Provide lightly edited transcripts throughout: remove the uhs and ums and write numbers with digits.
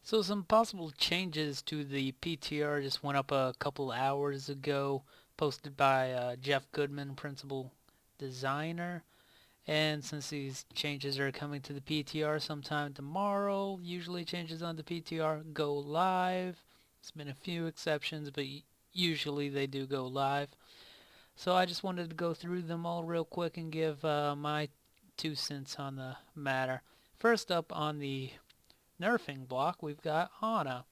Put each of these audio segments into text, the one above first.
So some possible changes to the PTR just went up a couple hours ago, posted by Jeff Goodman, principal designer. And since these changes are coming to the PTR sometime tomorrow, usually changes on the PTR go live. There's been a few exceptions, but usually they do go live. So I just wanted to go through them all real quick and give my 2 cents on the matter. First up on the nerfing block, we've got Ana,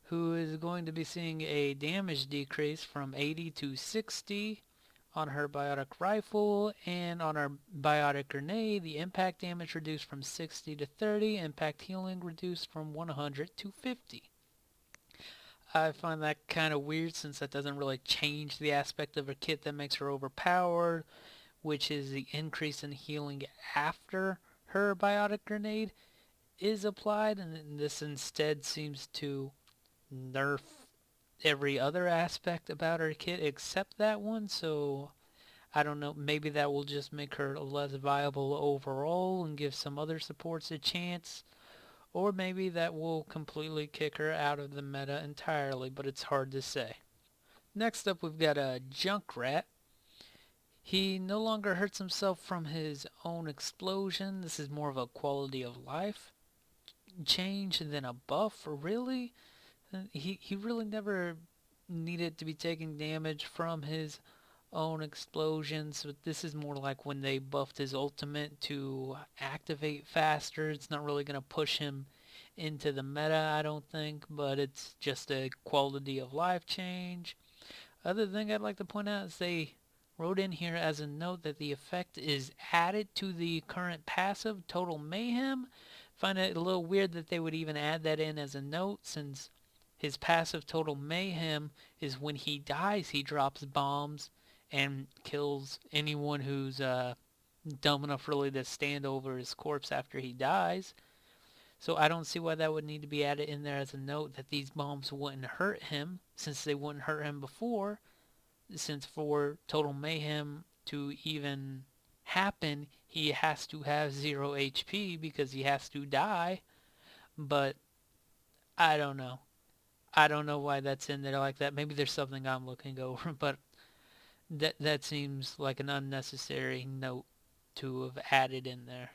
who is going to be seeing a damage decrease from 80 to 60 on her biotic rifle, and on her biotic grenade, the impact damage reduced from 60 to 30, impact healing reduced from 100 to 50. I find that kind of weird since that doesn't really change the aspect of her kit that makes her overpowered, which is the increase in healing after her biotic grenade is applied, and this instead seems to nerf every other aspect about her kit except that one. So I don't know, maybe that will just make her less viable overall and give some other supports a chance, or maybe that will completely kick her out of the meta entirely, but it's hard to say. Next up, we've got a Junkrat. He no longer hurts himself from his own explosion. This is more of a quality of life change than a buff, really. He really never needed to be taking damage from his own explosions, but this is more like when they buffed his ultimate to activate faster. It's not really going to push him into the meta, I don't think, but it's just a quality of life change. Other thing I'd like to point out is they wrote in here as a note that the effect is added to the current passive Total Mayhem. Find it a little weird that they would even add that in as a note, since his passive Total Mayhem is when he dies, he drops bombs and kills anyone who's dumb enough really to stand over his corpse after he dies. So I don't see why that would need to be added in there as a note that these bombs wouldn't hurt him, since they wouldn't hurt him before. Since for Total Mayhem to even happen, he has to have 0 HP because he has to die. But I don't know. I don't know why that's in there like that. Maybe there's something I'm looking over, but that seems like an unnecessary note to have added in there.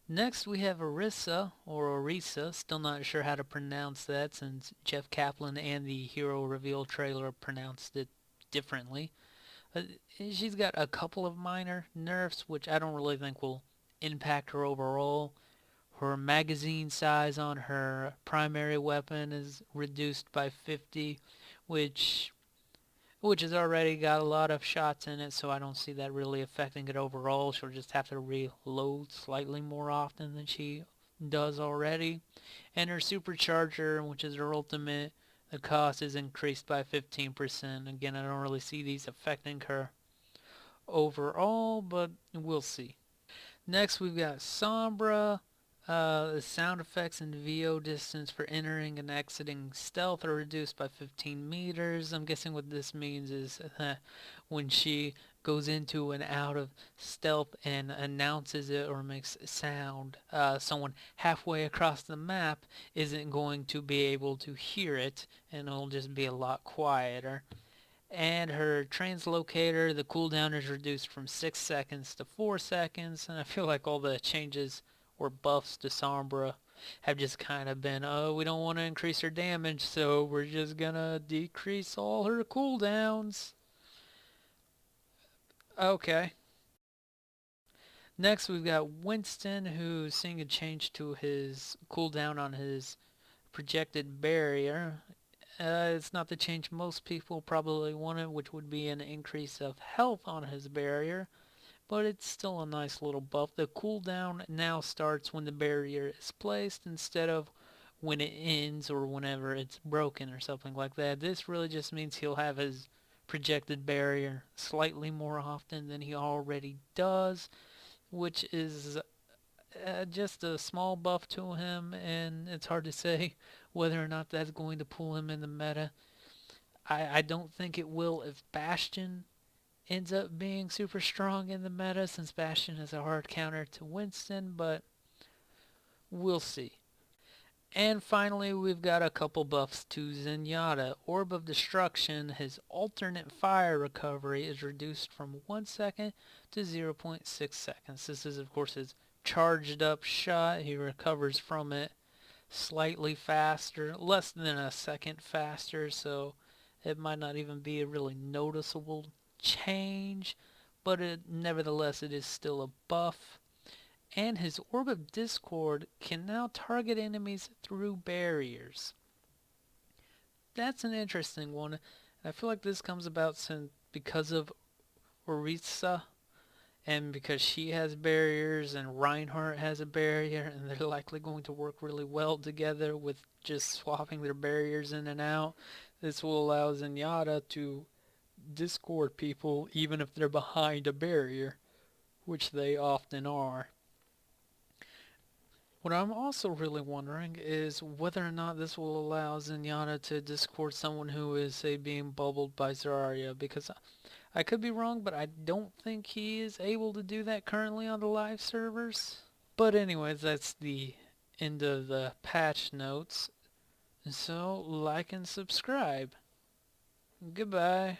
Next we have Orisa, or Orisa, still not sure how to pronounce that since Jeff Kaplan and the Hero Reveal trailer pronounced it differently. Uh, she's got a couple of minor nerfs, which I don't really think will impact her overall. Her magazine size on her primary weapon is reduced by 50, which has already got a lot of shots in it, so I don't see that really affecting it overall. She'll just have to reload slightly more often than she does already. And her supercharger, which is her ultimate, the cost is increased by 15%. Again, I don't really see these affecting her overall, but we'll see. Next, we've got Sombra. The sound effects and VO distance for entering and exiting stealth are reduced by 15 meters. I'm guessing what this means is when she goes into and out of stealth and announces it or makes sound, someone halfway across the map isn't going to be able to hear it, and it'll just be a lot quieter. And her translocator, the cooldown is reduced from 6 seconds to 4 seconds, and I feel like all the changes or buffs to Sombra have just kind of been, oh, we don't want to increase her damage, so we're just gonna decrease all her cooldowns. Okay. Next, we've got Winston, who's seeing a change to his cooldown on his projected barrier. It's not the change most people probably wanted, which would be an increase of health on his barrier, but it's still a nice little buff. The cooldown now starts when the barrier is placed instead of when it ends or whenever it's broken or something like that. This really just means he'll have his projected barrier slightly more often than he already does, which is just a small buff to him, and it's hard to say whether or not that's going to pull him in the meta. I don't think it will if Bastion ends up being super strong in the meta, since Bastion is a hard counter to Winston, but we'll see. And finally, we've got a couple buffs to Zenyatta. Orb of Destruction, his alternate fire recovery is reduced from 1 second to 0.6 seconds. This is, of course, his charged up shot. He recovers from it slightly faster, less than a second faster, so it might not even be a really noticeable change, but nevertheless, it is still a buff. And his Orb of Discord can now target enemies through barriers. That's an interesting one. I feel like this comes about because of Orisa and because she has barriers and Reinhardt has a barrier, and they're likely going to work really well together with just swapping their barriers in and out. This will allow Zenyatta to discord people even if they're behind a barrier, which they often are. What I'm also really wondering is whether or not this will allow Zenyatta to discord someone who is, say, being bubbled by Zarya, because I could be wrong, but I don't think he is able to do that currently on the live servers. But anyways, that's the end of the patch notes. So, like and subscribe. Goodbye.